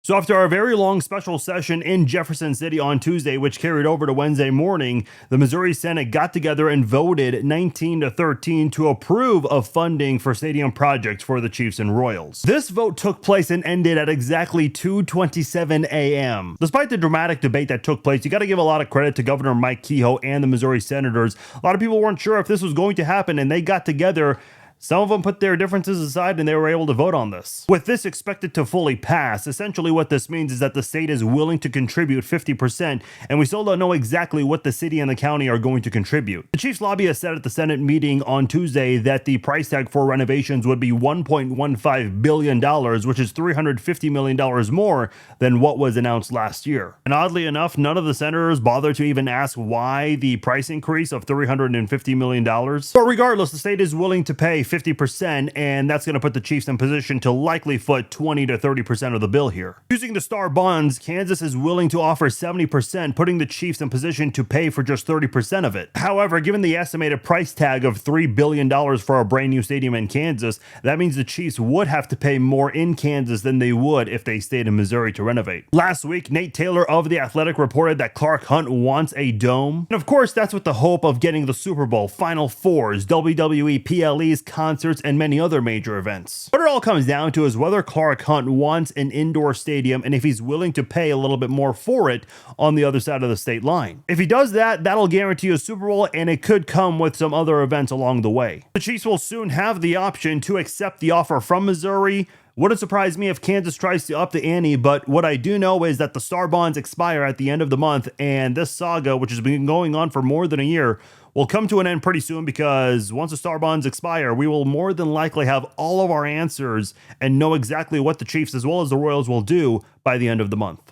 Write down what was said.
So after our very long special session in Jefferson City on Tuesday, which carried over to Wednesday morning, the Missouri Senate got together and voted 19-13 to approve of funding for stadium projects for the Chiefs and Royals. This vote took place and ended at exactly 2:27 a.m. Despite the dramatic debate that took place, you got to give a lot of credit to Governor Mike Kehoe and the Missouri Senators. A lot of people weren't sure if this was going to happen, and they got together. Some of them put their differences aside and they were able to vote on this. With this expected to fully pass, essentially what this means is that the state is willing to contribute 50%, and we still don't know exactly what the city and the county are going to contribute. The Chiefs lobbyist said at the Senate meeting on Tuesday that the price tag for renovations would be $1.15 billion, which is $350 million more than what was announced last year. And oddly enough, none of the senators bothered to even ask why the price increase of $350 million. But regardless, the state is willing to pay 50%, and that's going to put the Chiefs in position to likely foot 20 to 30% of the bill here. Using the star bonds, Kansas is willing to offer 70%, putting the Chiefs in position to pay for just 30% of it. However, given the estimated price tag of $3 billion for a brand new stadium in Kansas, that means the Chiefs would have to pay more in Kansas than they would if they stayed in Missouri to renovate. Last week, Nate Taylor of The Athletic reported that Clark Hunt wants a dome. And of course, that's with the hope of getting the Super Bowl, Final Fours, WWE PLEs, concerts, and many other major events. What it all comes down to is whether Clark Hunt wants an indoor stadium and if he's willing to pay a little bit more for it on the other side of the state line. If he does that, that'll guarantee a Super Bowl, and it could come with some other events along the way. The Chiefs will soon have the option to accept the offer from Missouri. Wouldn't surprise me if Kansas tries to up the ante, but what I do know is that the star bonds expire at the end of the month, and this saga, which has been going on for more than a year, will come to an end pretty soon, because once the star bonds expire, we will more than likely have all of our answers and know exactly what the Chiefs as well as the Royals will do by the end of the month.